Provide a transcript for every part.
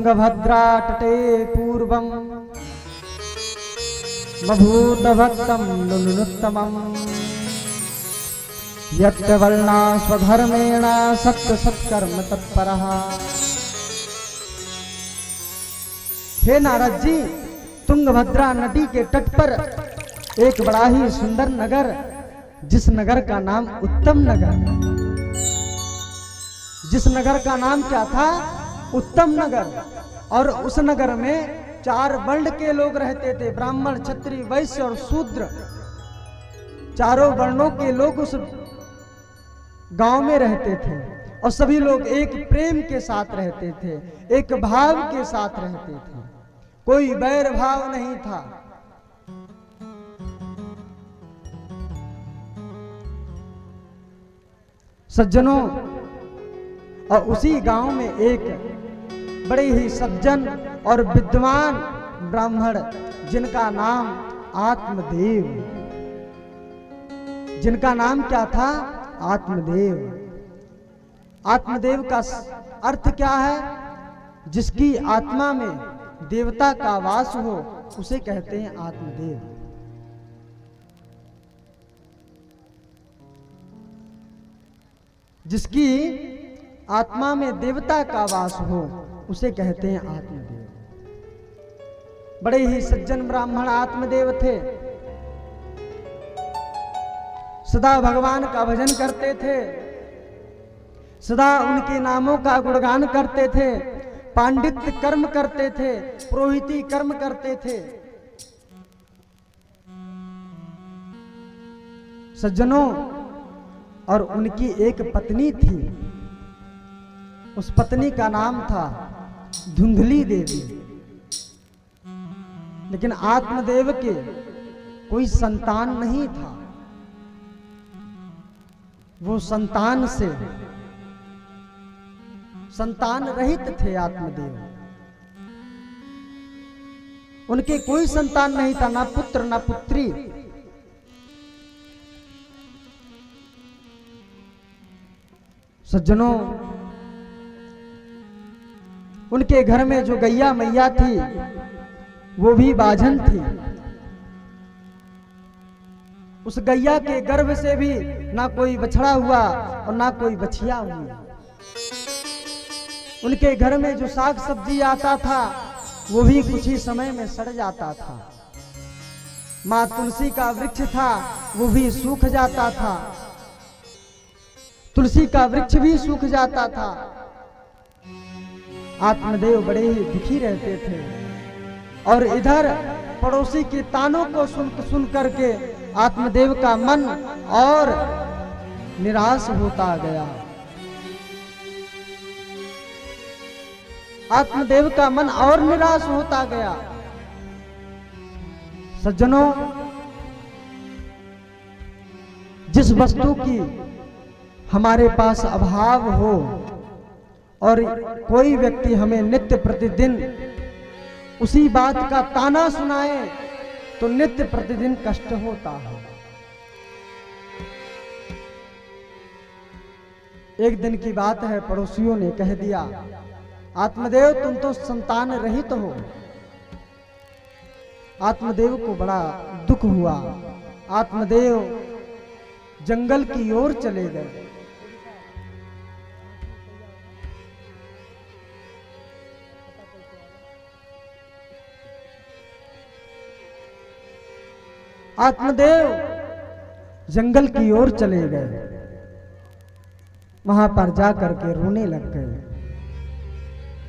तुंगभद्रा तटे पूर्वं बभूतभक्तं नुनुत्तमम् यत्वर्णा स्वधर्मेण सत्य सत्कर्म तत्परः। हे नारद जी, तुंगभद्रा नदी के तट पर एक बड़ा ही सुंदर नगर, जिस नगर का नाम उत्तम नगर, जिस नगर का नाम क्या था? उत्तम नगर। और उस नगर में 4 वर्ण के लोग रहते थे, ब्राह्मण, क्षत्रिय, वैश्य और शूद्र। चारों वर्णों के लोग उस गांव में रहते थे और सभी लोग एक प्रेम के साथ रहते थे, एक भाव के साथ रहते थे, कोई बैर भाव नहीं था। सज्जनों, और उसी गांव में एक बड़े ही सज्जन और विद्वान ब्राह्मण, जिनका नाम आत्मदेव, जिनका नाम क्या था? आत्मदेव। आत्मदेव का अर्थ क्या है? जिसकी आत्मा में देवता का वास हो, उसे कहते हैं आत्मदेव। जिसकी आत्मा में देवता का वास हो, उसे कहते हैं आत्मदेव। बड़े ही सज्जन ब्राह्मण आत्मदेव थे। सदा भगवान का भजन करते थे, सदा उनके नामों का गुणगान करते थे, पांडित्य कर्म करते थे, पुरोहिती कर्म करते थे। सज्जनों, और उनकी एक पत्नी थी। उस पत्नी का नाम था धुंधली देवी। लेकिन आत्मदेव के कोई संतान नहीं था। वो संतान रहित थे आत्मदेव। उनके कोई संतान नहीं था, ना पुत्र ना पुत्री। सज्जनों, उनके घर में जो गैया मैया थी, वो भी बाझन थी। उस गैया के गर्भ से भी ना कोई बछड़ा हुआ और ना कोई बछिया हुई। उनके घर में जो साग सब्जी आता था, वो भी कुछ ही समय में सड़ जाता था। माँ तुलसी का वृक्ष था, वो भी सूख जाता था। तुलसी का वृक्ष भी सूख जाता था। आत्मदेव बड़े ही दुखी रहते थे। और इधर पड़ोसी के तानों को सुन करके आत्मदेव का मन और निराश होता गया। आत्मदेव का मन और निराश होता गया। सज्जनों, जिस वस्तु की हमारे पास अभाव हो और कोई व्यक्ति हमें नित्य प्रतिदिन उसी बात का ताना सुनाए, तो नित्य प्रतिदिन कष्ट होता है। एक दिन की बात है, पड़ोसियों ने कह दिया, आत्मदेव तुम तो संतान रहित हो। आत्मदेव को बड़ा दुख हुआ। आत्मदेव जंगल की ओर चले गए। आत्मदेव जंगल की ओर चले गए। वहां पर जाकर के रोने लग गए।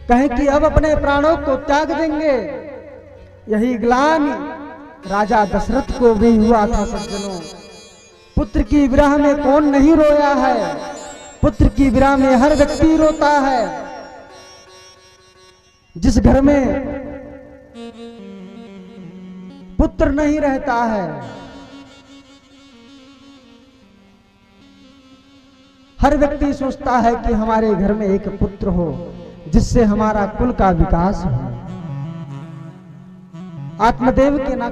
कहें कि अब अपने प्राणों को त्याग देंगे। यही ग्लानि राजा दशरथ को भी हुआ था। सज्जनों, पुत्र की विरह में कौन नहीं रोया है? पुत्र की विरह में हर व्यक्ति रोता है। जिस घर में पुत्र नहीं रहता है, हर व्यक्ति सोचता है कि हमारे घर में एक पुत्र हो, जिससे हमारा कुल का विकास हो। आत्मदेव के ना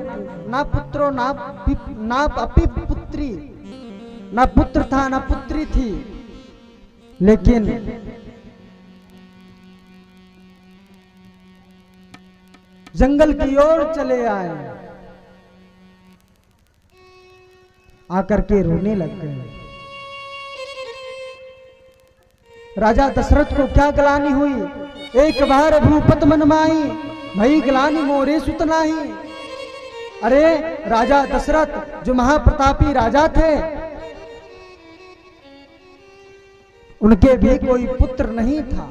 पुत्रो ना अपी पुत्री, ना पुत्र था ना पुत्री थी। लेकिन जंगल की ओर चले आए, आकर के रोने लग गए। राजा दशरथ को क्या ग्लानि हुई, एक बार भूपत मन माही, भई ग्लानि मोरे सुत नाही। अरे राजा दशरथ जो महाप्रतापी राजा थे, उनके भी कोई पुत्र नहीं था,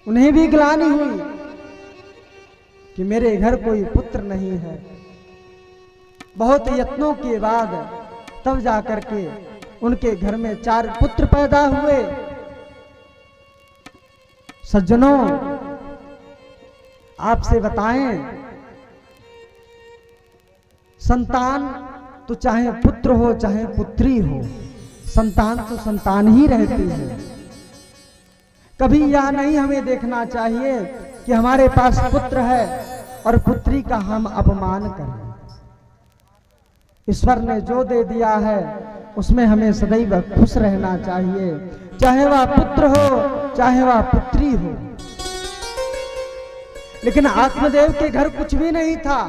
उन्हें भी ग्लानि हुई कि मेरे घर कोई पुत्र नहीं है। बहुत यत्नों के बाद तब जाकर के उनके घर में 4 पुत्र पैदा हुए। सज्जनों, आपसे बताएं, संतान तो चाहे पुत्र हो चाहे पुत्री हो, संतान तो संतान ही रहती है। कभी यह नहीं हमें देखना चाहिए कि हमारे पास पुत्र है और पुत्री का हम अपमान करें। ईश्वर ने जो दे दिया है उसमें हमें सदैव खुश रहना चाहिए, चाहे वह पुत्र हो चाहे वह पुत्री हो। लेकिन आत्मदेव के घर कुछ भी नहीं था।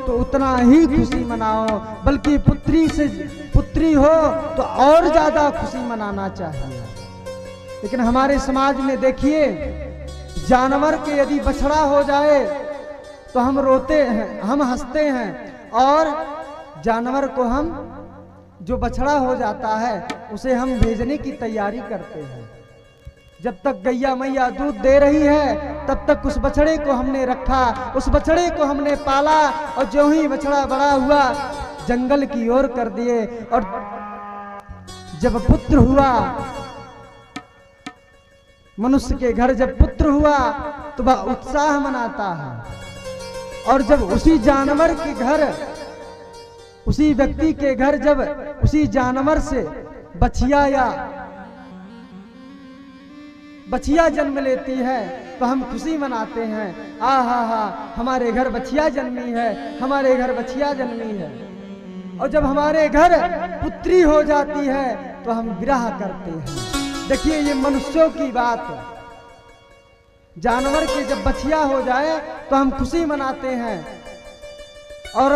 तो उतना ही खुशी मनाओ, बल्कि पुत्री हो तो और ज्यादा खुशी मनाना चाहिए। लेकिन हमारे समाज में देखिए, जानवर के यदि बछड़ा हो जाए तो हम रोते हैं, हम हंसते हैं, और जानवर को हम जो बछड़ा हो जाता है उसे हम भेजने की तैयारी करते हैं। जब तक गैया मैया दूध दे रही है तब तक उस बछड़े को हमने रखा, उस बछड़े को हमने पाला, और जो ही बछड़ा बड़ा हुआ जंगल की ओर कर दिए। और जब पुत्र हुआ, मनुष्य के घर जब पुत्र हुआ तो वह उत्साह मनाता है। और जब उसी जानवर के घर, उसी व्यक्ति के घर जब उसी जानवर से बछिया जन्म लेती है तो हम खुशी मनाते हैं, आहा हमारे घर बछिया जन्मी है, हमारे घर बछिया जन्मी है। और जब हमारे घर पुत्री हो जाती है तो हम विरह करते हैं। देखिए, ये मनुष्यों की बात है। जानवर के जब बछिया हो जाए तो हम खुशी मनाते हैं, और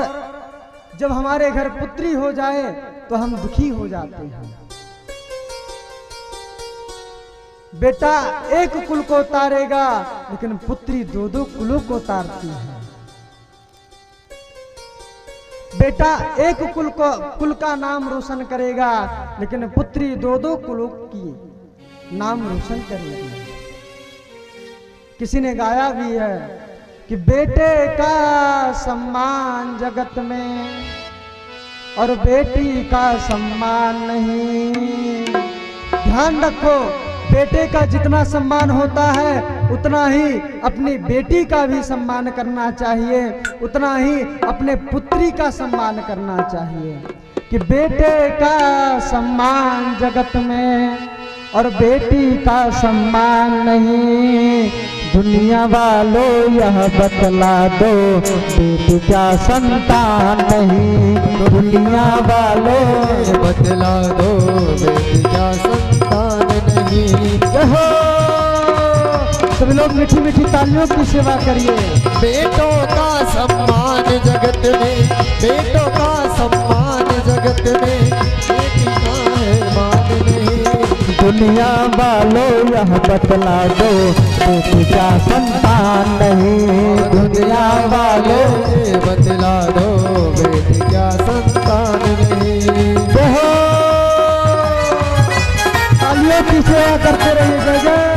जब हमारे घर पुत्री हो जाए तो हम दुखी हो जाते हैं। बेटा एक कुल को तारेगा, लेकिन पुत्री 2-2 कुलों को तारती है। बेटा एक कुल का नाम रोशन करेगा, लेकिन पुत्री 2-2 कुलों की नाम रोशन करेगी। किसी ने गाया भी है कि बेटे का सम्मान जगत में और बेटी का सम्मान नहीं। ध्यान रखो, बेटे का जितना सम्मान होता है उतना ही अपनी बेटी का भी सम्मान करना चाहिए, उतना ही अपने पुत्री का सम्मान करना चाहिए। कि बेटे का सम्मान जगत में और बेटी का सम्मान नहीं। दुनिया वालों यह बतला दो, बेटी क्या संतान नहीं। दुनिया वालों बतला दो, बेटी क्या संतान नहीं। हो सभी लोग मीठी मीठी तालियों की सेवा करिए। बेटों का सम्मान जगत में, बेटों का सम्मान जगत में, बेटी का है मान नहीं। दुनिया वालों यह बतला दो, बेटी क्या संतान नहीं। दुनिया वालों बतला दो, बेटी क्या संतान नहीं। तालियों की सेवा करते रहिए। जय जय।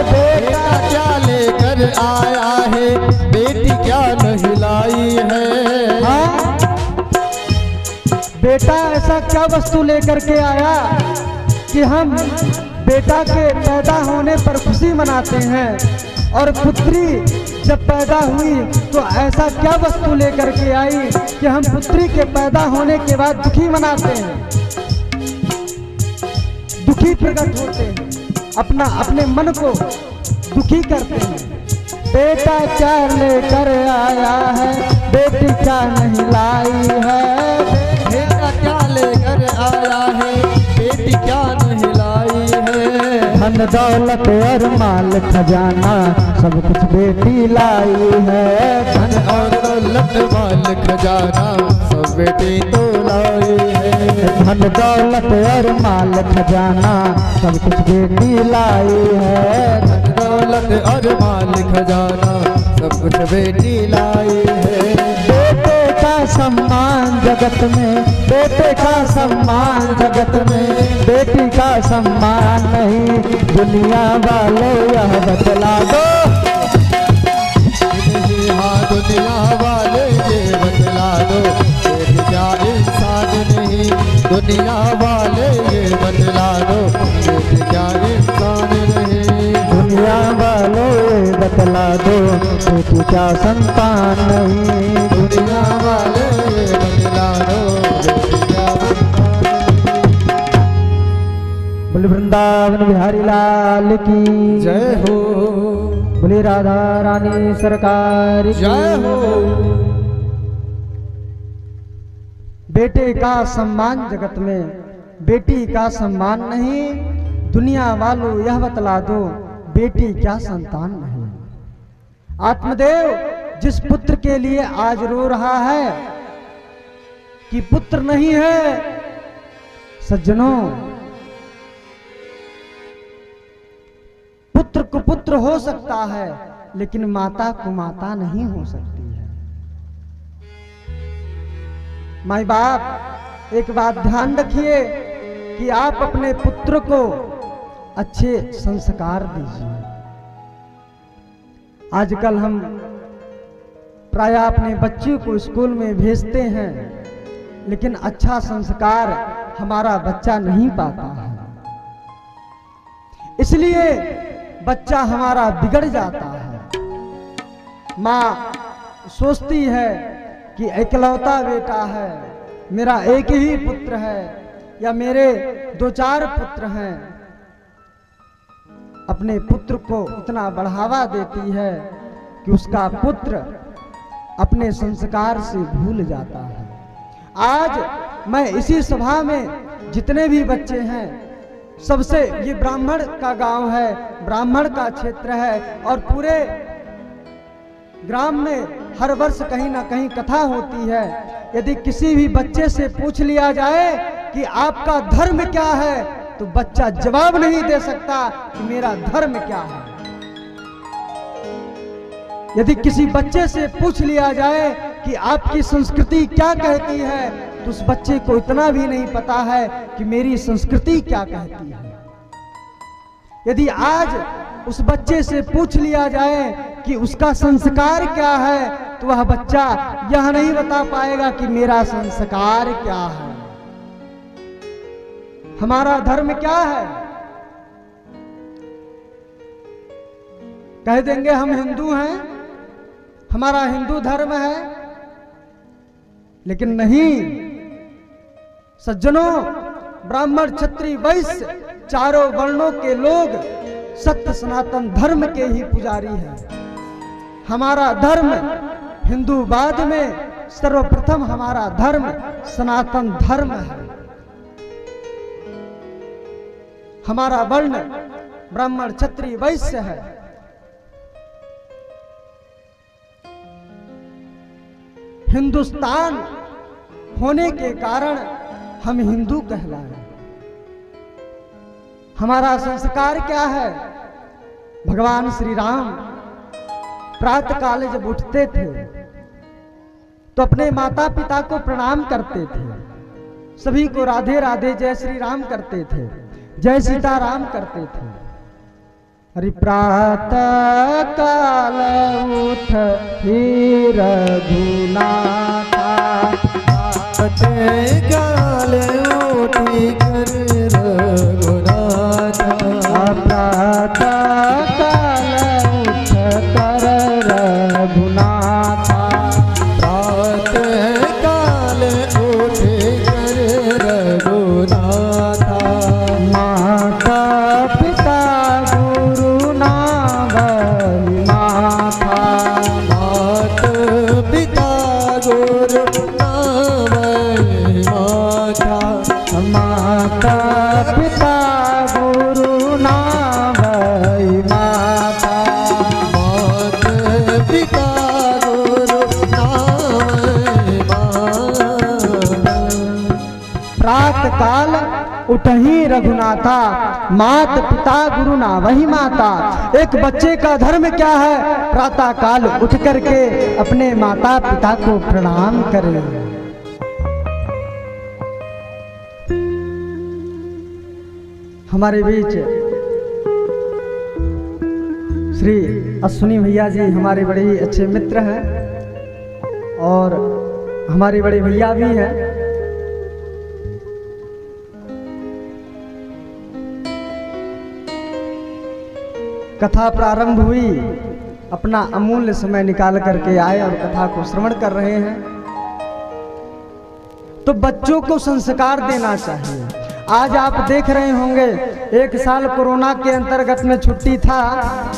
बेटा क्या लेकर आया है, बेटी क्या नहीं लाई है। हाँ? बेटा ऐसा क्या वस्तु लेकर के आया कि हम बेटा के पैदा होने पर खुशी मनाते हैं, और पुत्री जब पैदा हुई तो ऐसा क्या वस्तु लेकर के आई कि हम पुत्री के पैदा होने के बाद दुखी मनाते हैं, दुखी प्रकट होते हैं, अपने मन को दुखी करते हैं। बेटा क्या लेकर आया है, बेटी क्या नहीं लाई है। बेटा क्या लेकर आया है, बेटी क्या नहीं लाई है। धन दौलत और माल खजाना सब कुछ बेटी लाई है। धन और दौलत माल खजाना सब बेटी तो लाई है। धन दौलत और माल खजाना सब कुछ बेटी लाई है। धन दौलत और माल खजाना सब कुछ बेटी लाई है। बेटे का सम्मान जगत में, बेटे का सम्मान जगत में, बेटी का सम्मान नहीं, दुनिया वाले यह बतला दो। हाँ दुनिया वाले ये बतला दो, बेटी क्या इंसान नहीं। दुनिया वाले ये बतला दो, बेटी क्या इंसान नहीं। दुनिया वाले ये बतला दो, बेटी क्या संतान नहीं। दुनिया वाले ये बतला दो, बेटी क्या संतान नहीं। बोले वृंदावन बिहारी लाल की जय हो। बोले राधा रानी सरकार की जय हो। बेटे का सम्मान जगत में, बेटी का सम्मान नहीं, दुनिया वालों यह बतला दो, बेटी क्या संतान नहीं। आत्मदेव जिस पुत्र के लिए आज रो रहा है कि पुत्र नहीं है, सज्जनों पुत्र को पुत्र हो सकता है, लेकिन माता को माता नहीं हो सकती है। माई बाप एक बात ध्यान रखिए कि आप अपने पुत्र को अच्छे संस्कार दीजिए। आजकल हम प्राय अपने बच्चों को स्कूल में भेजते हैं, लेकिन अच्छा संस्कार हमारा बच्चा नहीं पाता है, इसलिए बच्चा हमारा बिगड़ जाता है। माँ सोचती है कि इकलौता बेटा है, मेरा एक ही पुत्र है या मेरे 2-4 पुत्र हैं, अपने पुत्र को इतना बढ़ावा देती है कि उसका पुत्र अपने संस्कार से भूल जाता है। आज मैं इसी सभा में जितने भी बच्चे हैं, सबसे, ये ब्राह्मण का गांव है, ब्राह्मण का क्षेत्र है, और पूरे ग्राम में हर वर्ष कहीं ना कहीं कथा होती है। यदि किसी भी बच्चे से पूछ लिया जाए कि आपका धर्म क्या है, तो बच्चा जवाब नहीं दे सकता कि मेरा धर्म क्या है। यदि किसी बच्चे से पूछ लिया जाए कि आपकी संस्कृति क्या कहती है, तो उस बच्चे को इतना भी नहीं पता है कि मेरी संस्कृति क्या कहती है। यदि आज उस बच्चे से पूछ लिया जाए कि उसका संस्कार क्या है, तो वह बच्चा यह नहीं बता पाएगा कि मेरा संस्कार क्या है, हमारा धर्म क्या है। कह देंगे हम हिंदू हैं, हमारा हिंदू धर्म है, लेकिन नहीं सज्जनों, ब्राह्मण क्षत्रिय वैश्य चारों वर्णों के लोग सत्य सनातन धर्म के ही पुजारी हैं। हमारा धर्म हिंदूवाद में सर्वप्रथम हमारा धर्म सनातन धर्म है। हमारा वर्ण ब्राह्मण क्षत्रिय वैश्य है। हिंदुस्तान होने के कारण हम हिंदू कहलाए। हमारा संस्कार क्या है? भगवान श्री राम प्रातः काल जब उठते थे तो अपने माता पिता को प्रणाम करते थे, सभी को राधे राधे जय श्री राम करते थे, जय सीता राम करते थे। हरि प्रातः काल उठ ही रघुनाथा, प्रातः काल उठी कर रघुनाथा, प्रातः काल उठ कर रघुनाथा, प्रातः काल उठे कर रघुनाथा, माता पिता गुरु नाम माथा, माता पिता गुरु नाम माता, माता पिता गुरु नाम माता, माता पिता गुरु नाम माता। प्रात काल उठही रघुनाथा, मात पिता गुरु ना वही माता। एक बच्चे का धर्म क्या है? प्रातः काल उठ करके अपने माता पिता को प्रणाम करे। हमारे बीच श्री अश्विनी भैया जी हमारे बड़े ही अच्छे मित्र हैं और हमारे बड़े भैया भी हैं। कथा प्रारंभ हुई, अपना अमूल्य समय निकाल करके आए और कथा को श्रवण कर रहे हैं। तो बच्चों को संस्कार देना चाहिए। आज आप देख रहे होंगे, एक साल कोरोना के अंतर्गत में छुट्टी था,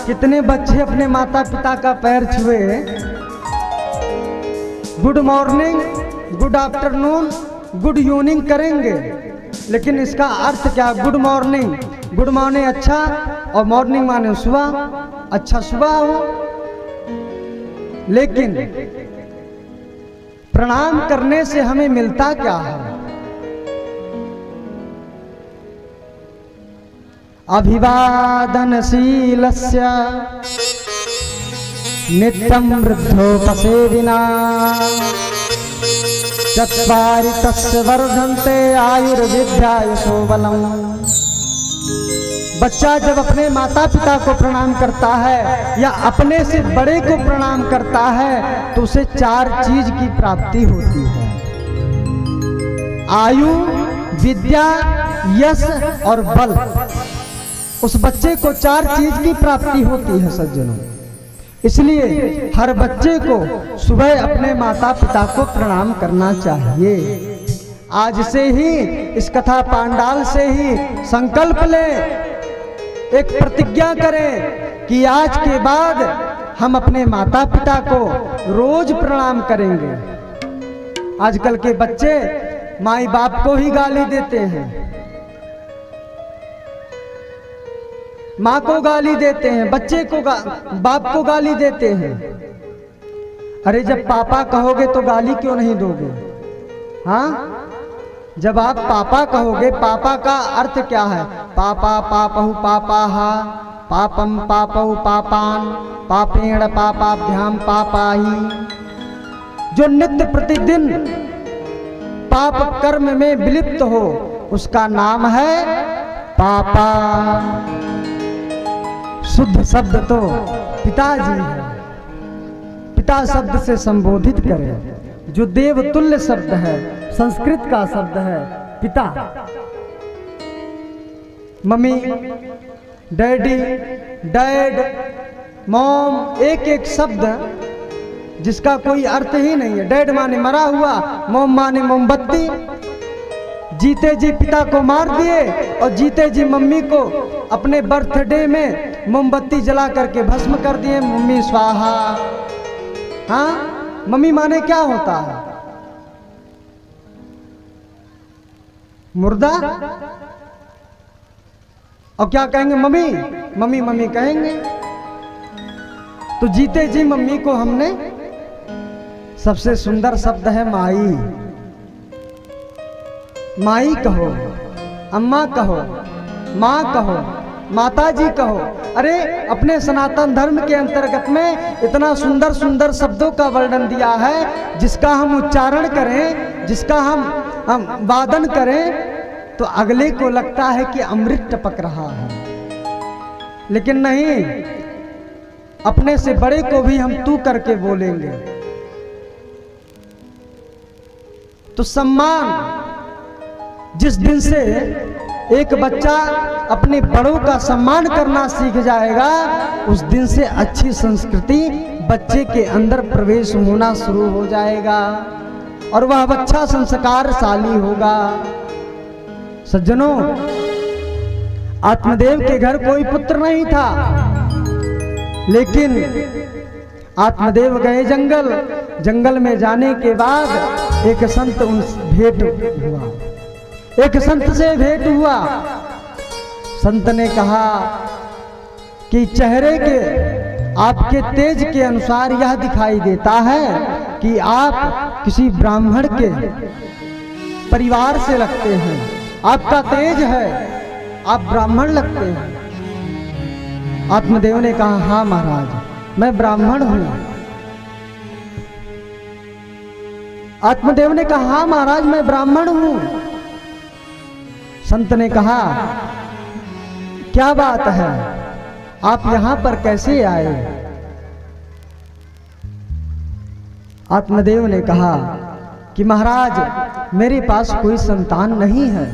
कितने बच्चे अपने माता पिता का पैर छुए, good morning, good afternoon, good evening करेंगे। लेकिन इसका अर्थ क्या? गुड मॉर्निंग, गुड माने अच्छा और मॉर्निंग माने सुबह, अच्छा सुबह हो। लेकिन प्रणाम करने से हमें मिलता क्या है? अभिवादनशीलस्य नित्यं वृद्धोपसेविना, चत्वारि तस्य वर्धन्ते आयुर्विद्या यशोबलम्। बच्चा जब अपने माता पिता को प्रणाम करता है या अपने से बड़े को प्रणाम करता है तो उसे 4 चीज की प्राप्ति होती है: आयु, विद्या, यश और बल। उस बच्चे को 4 चीज की प्राप्ति होती है सज्जनों। इसलिए हर बच्चे को सुबह अपने माता पिता को प्रणाम करना चाहिए। आज से ही, इस कथा पांडाल से ही संकल्प लें, एक प्रतिज्ञा करें कि आज के बाद हम अपने माता पिता को रोज प्रणाम करेंगे। आजकल के बच्चे माई बाप को ही गाली देते हैं, माँ को गाली देते हैं, बच्चे को बाप को गाली देते हैं। अरे जब पापा कहोगे तो गाली क्यों नहीं दोगे? हाँ, जब आप पापा कहोगे, पापा का अर्थ क्या है? पापा पापहु पापाहा, पापम पापहु पापान, पापेण पापाभ्याम पापाही। जो नित्य प्रतिदिन पाप कर्म में विलिप्त हो उसका नाम है पापा। शुद्ध शब्द तो पिताजी है। पिता शब्द से संबोधित करें, जो देवतुल्य शब्द है, संस्कृत का शब्द है पिता। मम्मी, डैडी, डैड, मॉम, एक एक शब्द जिसका कोई अर्थ ही नहीं है। डैड माने मरा हुआ, मॉम माने मोमबत्ती। जीते जी पिता को मार दिए और जीते जी मम्मी को अपने बर्थडे में मोमबत्ती जला करके भस्म कर दिए, मम्मी स्वाहा। हाँ, मम्मी माने क्या होता है? मुर्दा। और क्या कहेंगे? मम्मी मम्मी मम्मी कहेंगे। तो जीते जी मम्मी को हमने, सबसे सुंदर शब्द है माई। माई कहो, अम्मा कहो, माँ कहो, माताजी कहो। अरे अपने सनातन धर्म के अंतर्गत में इतना सुंदर सुंदर शब्दों का वर्णन दिया है, जिसका हम उच्चारण करें, जिसका हम वादन करें तो अगले को लगता है कि अमृत टपक रहा है। लेकिन नहीं, अपने से बड़े को भी हम तू करके बोलेंगे। तो सम्मान, जिस दिन से एक बच्चा अपने बड़ों का सम्मान करना सीख जाएगा, उस दिन से अच्छी संस्कृति बच्चे के अंदर प्रवेश होना शुरू हो जाएगा और वह अच्छा संस्कारशाली होगा। सज्जनों, आत्मदेव के घर कोई पुत्र नहीं था, लेकिन आत्मदेव गए जंगल। जंगल में जाने के बाद एक संत उनसे भेंट हुआ, एक संत से भेंट हुआ। संत ने कहा कि चेहरे के आपके तेज के अनुसार यह दिखाई देता है कि आप किसी ब्राह्मण के परिवार से लगते हैं, आपका तेज है, आप ब्राह्मण लगते हैं। आत्मदेव ने कहा, हाँ महाराज, मैं ब्राह्मण हूं। आत्मदेव ने कहा, हाँ महाराज, मैं ब्राह्मण हूं। संत ने कहा, क्या बात है, आप यहां पर कैसे आए? आत्मदेव ने कहा कि महाराज, मेरे पास कोई संतान नहीं है।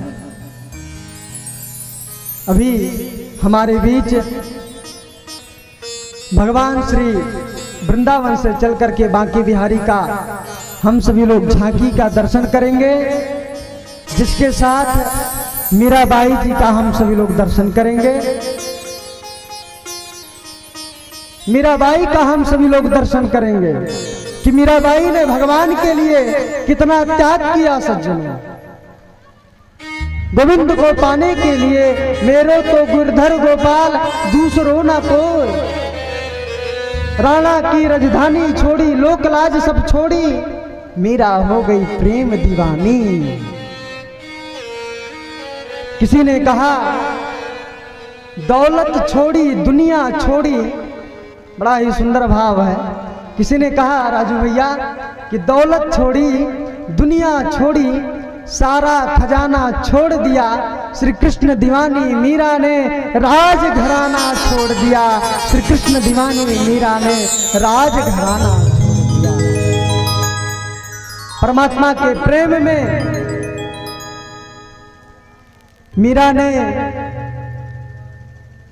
अभी हमारे बीच भगवान श्री वृंदावन से चल करके बांके बिहारी का हम सभी लोग झांकी का दर्शन करेंगे, जिसके साथ मीराबाई जी का हम सभी लोग दर्शन करेंगे। मीराबाई का हम सभी लोग दर्शन करेंगे कि मीराबाई ने भगवान के लिए कितना त्याग किया। सज्जनों, गोविंद को पाने के लिए मेरो तो गिरधर गोपाल दूसरो ना कोई, राणा की राजधानी छोड़ी, लोकलाज सब छोड़ी, मीरा हो गई प्रेम दीवानी। किसी ने कहा दौलत छोड़ी दुनिया छोड़ी, बड़ा ही सुंदर भाव है। किसी ने कहा राजू भैया कि दौलत छोड़ी दुनिया छोड़ी, सारा खजाना छोड़ दिया, श्री कृष्ण दीवानी मीरा ने राज घराना छोड़ दिया। श्री कृष्ण दीवानी मीरा ने राज घराना छोड़ दिया। परमात्मा के प्रेम में मीरा ने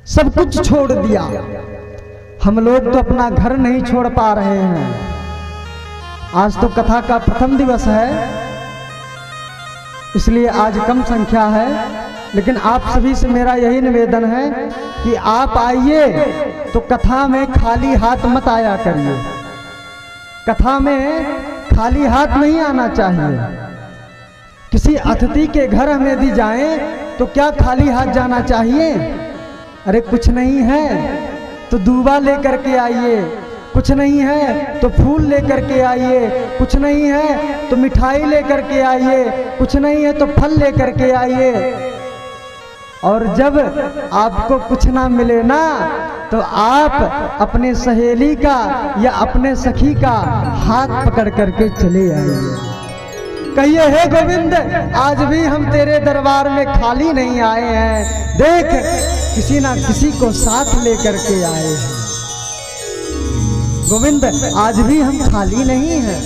सब कुछ छोड़ दिया। हम लोग तो अपना घर नहीं छोड़ पा रहे हैं। आज तो कथा का प्रथम दिवस है, इसलिए आज कम संख्या है, लेकिन आप सभी से मेरा यही निवेदन है कि आप आइए तो कथा में खाली हाथ मत आया करिए। कथा में खाली हाथ नहीं आना चाहिए। किसी अतिथि के घर हम यदि जाएं तो क्या खाली हाथ जाना चाहिए? अरे कुछ नहीं है तो दूबा लेकर के आइए, कुछ नहीं है तो फूल लेकर के आइए, कुछ नहीं है तो मिठाई लेकर के आइए, कुछ नहीं है तो फल लेकर के आइए। और जब आपको कुछ ना मिले ना, तो आप अपने सहेली का या अपने सखी का हाथ पकड़ करके चले आइए। कहिए, हे गोविंद, आज भी हम तेरे दरबार में खाली नहीं आए हैं, देख किसी ना किसी को साथ लेकर के आए हैं। गोविंद, आज भी हम खाली नहीं हैं।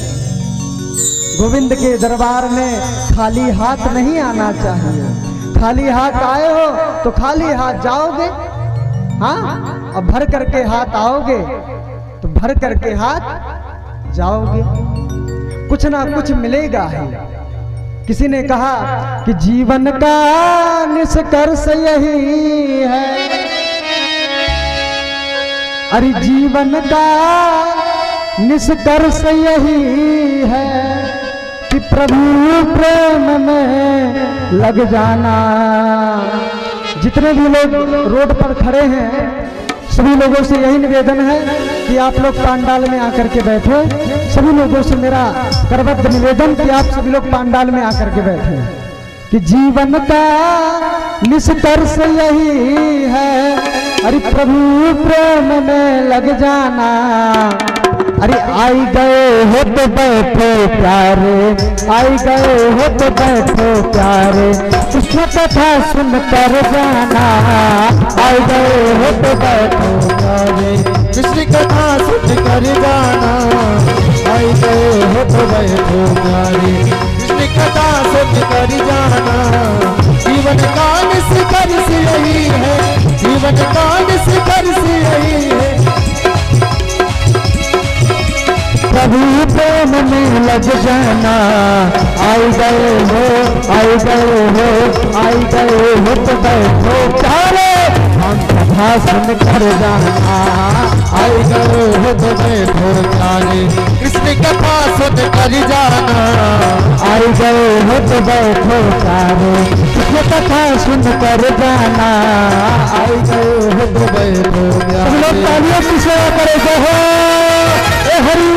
गोविंद के दरबार में खाली हाथ नहीं आना चाहिए। खाली हाथ आए हो तो खाली हाथ जाओगे, हाँ, और भर करके हाथ आओगे तो भर करके हाथ जाओगे। कुछ ना कुछ मिलेगा ही। किसी ने कहा कि जीवन का निष्कर्ष यही है, अरे जीवन का निष्कर्ष यही है कि प्रभु प्रेम में लग जाना। जितने भी लोग रोड पर खड़े हैं, सभी लोगों से यही निवेदन है कि आप लोग पांडाल में आकर के बैठे। सभी लोगों से मेरा करबद्ध निवेदन कि आप सभी लोग पांडाल में आकर के बैठे। कि जीवन का निष्कर्ष यही है, अरे प्रभु प्रेम में लग जाना। अरे आई गए हो तो बैठो प्यारे, आई गए हो तो बैठो प्यारे, कृष्ण कथा सुन कर जाना। आई गए हो तो बैठो प्यारे, कृष्ण कथा सुन कर जाना। आई गए हो तो बैठो प्यारे, कृष्ण कथा सुन कर जाना। जीवन का निष्कर्ष यही है, जीवन का निष्कर्ष यही है। प्रभु प्रेम में लग जाना। आई गए हो, आई गए हो, आई गए हो तो बैठो प्यारे, हम कथा सुन कर जाना। आई गए हो तो बैठो प्यारे, कृष्ण कथा सुन कर जाना। आई गए हो तो बैठो प्यारे, कृष्ण कथा सुन कर जाना। आई गए हो तो बैठो प्यारे। हम लोग तालियों की सेवा करे जो हो ए हरि।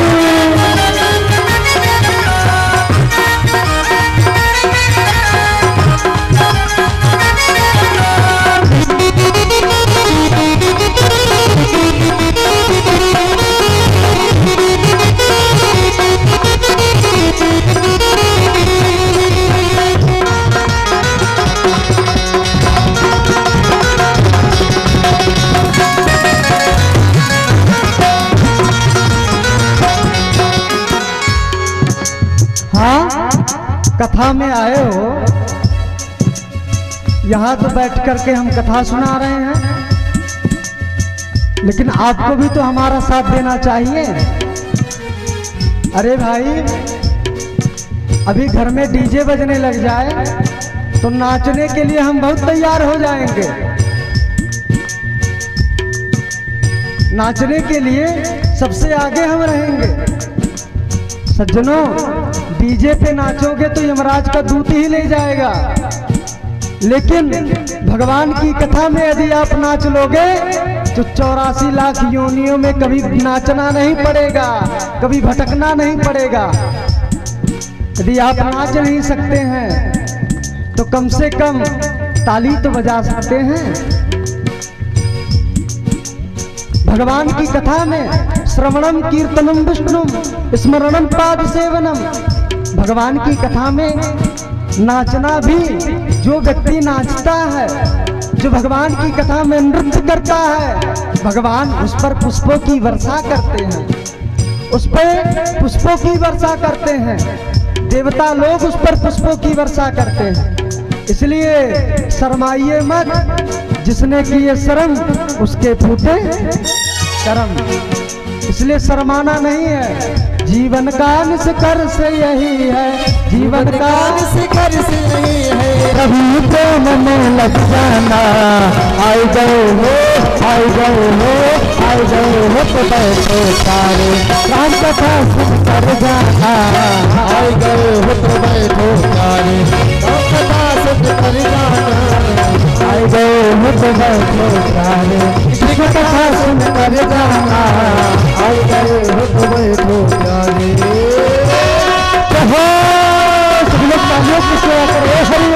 कथा में आए हो, यहाँ तो बैठ करके हम कथा सुना रहे हैं, लेकिन आपको भी तो हमारा साथ देना चाहिए। अरे भाई, अभी घर में डीजे बजने लग जाए तो नाचने के लिए हम बहुत तैयार हो जाएंगे। नाचने के लिए सबसे आगे हम रहेंगे। सज्जनों, डीजे पे नाचोगे तो यमराज का दूत ही ले जाएगा, लेकिन भगवान की कथा में यदि आप नाच लोगे तो 84 लाख योनियों में कभी नाचना नहीं पड़ेगा, कभी भटकना नहीं पड़ेगा। यदि आप नाच नहीं सकते हैं तो कम से कम ताली तो बजा सकते हैं। भगवान की कथा में श्रवणम कीर्तनम विष्णुम स्मरणम पाद सेवनम, भगवान की कथा में नाचना भी, जो व्यक्ति नाचता है, जो भगवान की कथा में नृत्य करता है, भगवान उस पर पुष्पों की वर्षा करते हैं, उस पर पुष्पों की वर्षा करते हैं। देवता लोग उस पर पुष्पों की वर्षा करते हैं। इसलिए शर्माइए मत, जिसने किए शर्म उसके फूटे कर्म। इसलिए शर्माना नहीं है। जीवन का निष्कर्ष यही है, जीवन का निष्कर्ष यही है। प्रभु प्रेम में लग जाना। आई गए हो, आई गए हो, आई गए हो तो बैठो प्यारे, राम कथा सुन कर जाना। आई गए हो तो बैठो प्यारे, राम कथा सुन कर जाना। आई गए हो तो बैठो प्यारे, कृष्ण कथा सुन कर जाना। आई गए हो तो बैठो प्यारे। हो सब लोग तालियों की सेवा करो। हरि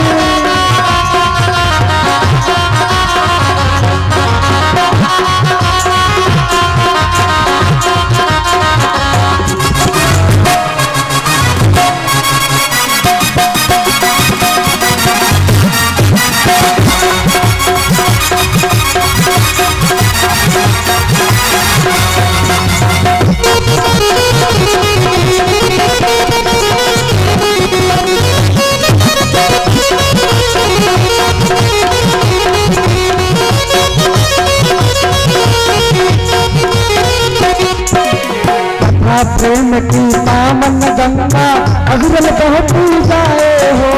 प्रेम की पावन गंगा अविरल बहती जाए हो।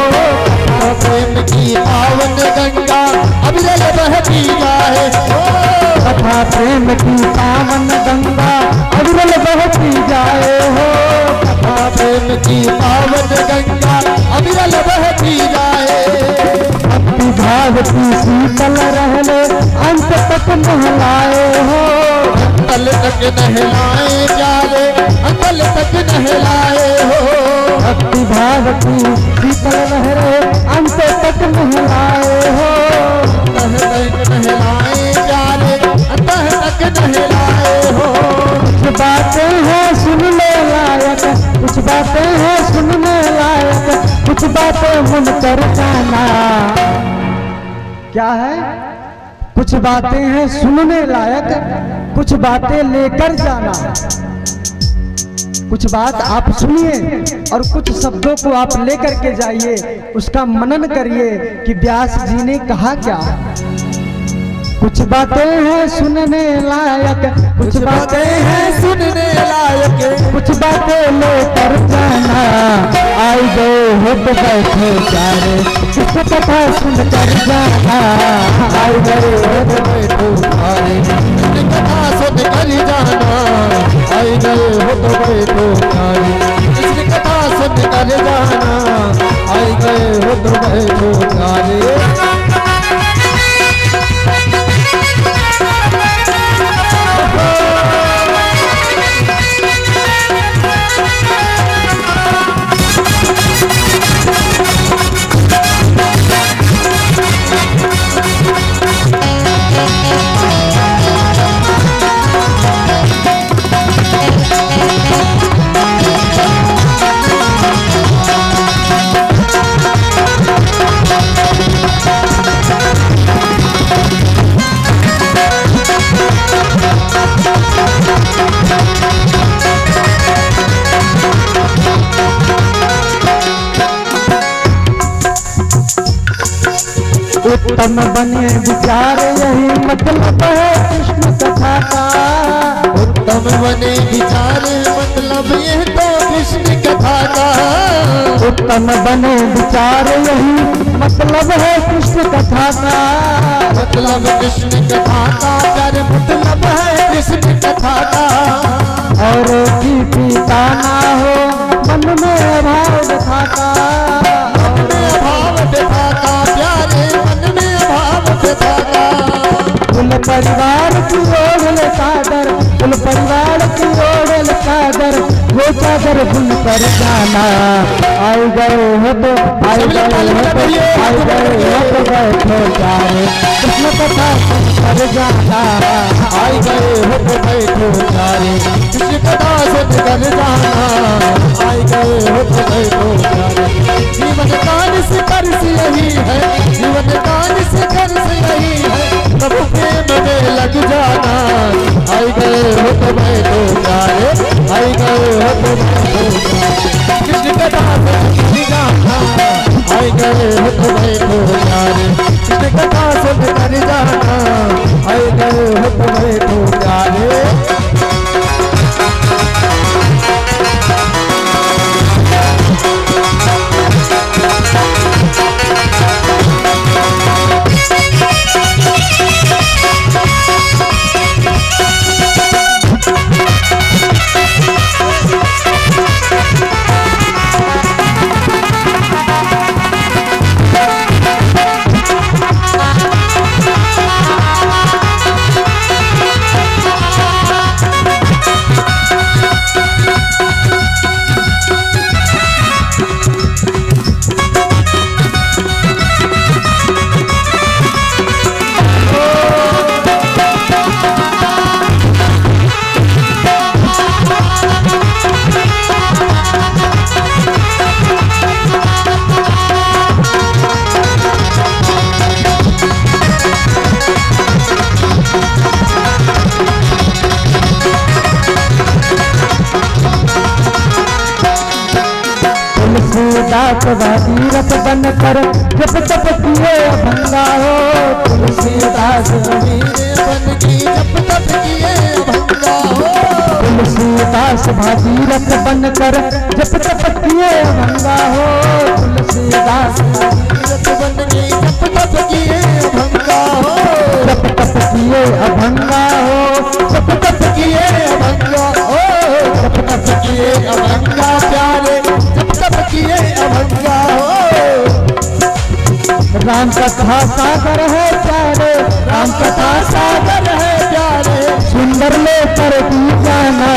प्रेम की पावन गंगा अविरल बहती जाए हो। कथा प्रेम की पावन गंगा अविरल बहती जाए हो। कथा प्रेम की पावन गंगा अविरल बहती जाए। भक्ति भाव की शीतल रहने अंत तक नहलाए हो। अंतल तक नहलाए प्यारे, अंतल तक नहलाए हो। भक्ति भाव की शीतल लहरे अंत तक नहलाए हो। अंत तक नहलाए प्यारे, अंत तक नहलाए हो। कुछ बातें हैं सुनकर जाना। क्या है? कुछ बातें हैं सुनने लायक, कुछ बातें लेकर जाना। कुछ बात आप सुनिए और कुछ शब्दों को आप लेकर के जाइए, उसका मनन करिए कि व्यास जी ने कहा क्या। कुछ बातें हैं सुनने लायक, कुछ बातें हैं सुनने लायक, कुछ बातें लेकर जाना। आई गए हो तो बैठे प्यारे, किसको कथा सुनकर जाना। आई गए हो तो बैठो प्यारे, कथा सुनकर जाना। आई गए हो तो बैठो प्यारे, इसकी कथा सुनकर जाना। आई गए हो तो बैठो प्यारे। उत्तम बने विचार यही मतलब है कृष्ण कथा का। उत्तम बने विचार मतलब ये तो कृष्ण कथा का। उत्तम बने विचार यही मतलब है कृष्ण कथा का। मतलब कृष्ण कथा का प्यार मतलब है कृष्ण कथा का। और की पीता ना हो मन में अभाव व्यथा का। अभाव व्यथा का प्यारे मन में अभाव व्यथा का। कुल परिवार की ओढ़ चादर, कुल परिवार की ओढ़ चादर, वो चादर बुन कर जाना। आई गए हो तो आई गए हो तो आई गए हो तो बैठो प्यारे, कृष्ण कथा सुनकर जाना। आई गए हो तो बैठो प्यारे, कृष्ण कथा सुनकर जाना। आई गए हो तो बैठो प्यारे। जीवन काल से कर्ज यही है, जीवन काल से कर्ज यही है, प्रभु प्रेम में लग जाना। आई गए हो तो बैठो प्यारे, आई गए हो तो बैठो प्यारे, कृष्ण कथा सुनकर जाना। आई गए हो तो बैठो प्यारे, कृष्ण कथा सुनकर जाना। आई गए हो तो बैठो प्यारे। भागीरथ बन कर जब तप किए अभंगा हो। तुलसीदास बन की जब तप किए अभंगा हो। तुलसीदास भागीरथ बन कर जब तप किए अभंगा हो। तुलसीदास भागीरथ बन की जब तप किए अभंगा हो। जब तप किए अभंगा हो, जब तप किए अभंगा हो, जब तप किए अभंगा प्यारे, जब तप किए अभंगा हो। राम कथा सागर है प्यारे, राम कथा सागर है प्यारे, सुंदर लेकर भी जाना।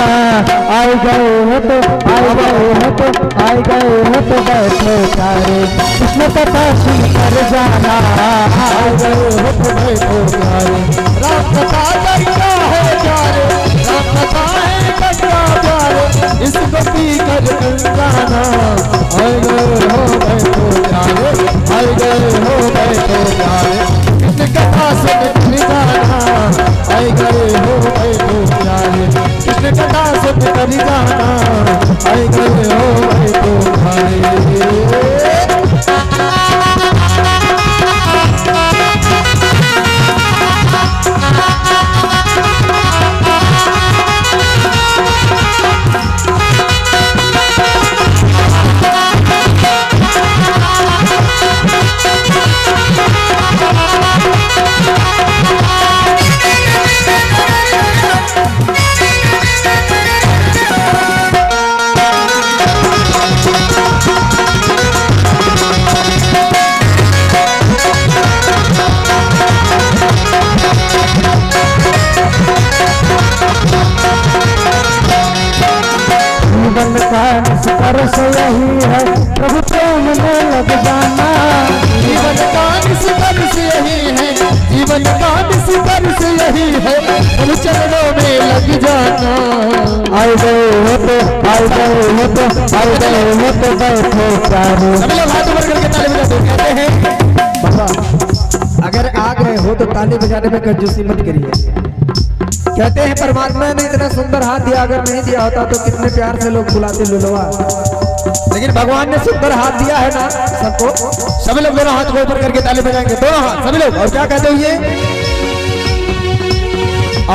आई गए हो तो आई गए हो तो आई गए हो तो बैठो प्यारे, कृष्ण कथा सुनकर जाना। आई गए हो तो बैठो प्यारे, राम कथा करना है प्यारे, राम कथा है करना प्यारे, इसको पी कर जाना। आई गए हो बैठो प्यारे, आई गए हो भाई तुम्हारे। जीवन का निष्कर्ष यही है प्रभु प्रेम में लग जाना। जीवन का निष्कर्ष यही है, जीवन का निष्कर्ष यही है, प्रभु चरणों में लग जाना। आई गए हो तो आई गए हो तो आई गए हो तो बैठो प्यारे। सभी लोग हाथ ऊपर करके ताली बजाते हैं। कहते हैं बाबा अगर आ गए हो तो ताली बजाने में कंजूसी मत करिए। कहते हैं परमात्मा ने इतना सुंदर हाथ दिया, अगर नहीं दिया होता तो कितने प्यार से लोग बुलाते लुलवा, लेकिन भगवान ने सुंदर हाथ दिया है ना सबको। सभी लोग दोनों हाथ को ऊपर करके ताली बजाएंगे, दोनों हाथ सभी लोग। और क्या कहते हैं ये?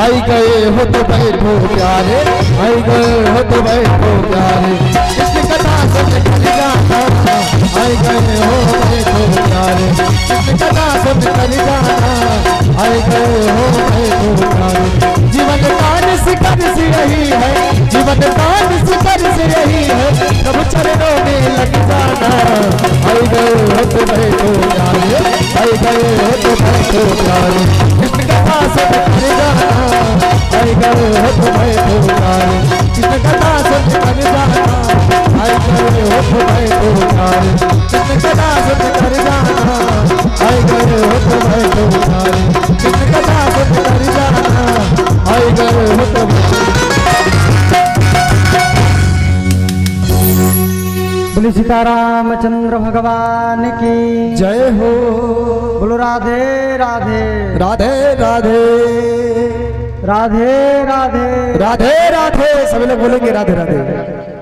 आई गए हो तो बैठो प्यारे, आई गए हो तो बैठो प्यारे, कृष्ण कथा सुन कर जाना। आई गए हो बैठो प्यारे, कृष्ण कथा सुन कर जाना। आई गए हो बैठो प्यारे, जीवन का निष्कर्ष यही है, जीवन का निष्कर्ष यही है, प्रभु चरणों में लग जाना। आई गए हो तो बैठो प्यारे, आई गए हो तो बैठो प्यारे, कृष्ण कथा सुन कर जाना। आई गए हो तो बैठो प्यारे, कृष्ण कथा सुन कर जाना। आई गए हो तो बैठो प्यारे, कृष्ण कथा सुन कर जाना। आई गए हो तो बैठो प्यारे, कृष्ण कथा सुन कर जाना। आई गए हो तो बोले सीतारामचंद्र भगवान की जय हो। बोलो राधे राधे राधे राधे राधे राधे राधे राधे। सभी लोग बोलेंगे राधे राधे।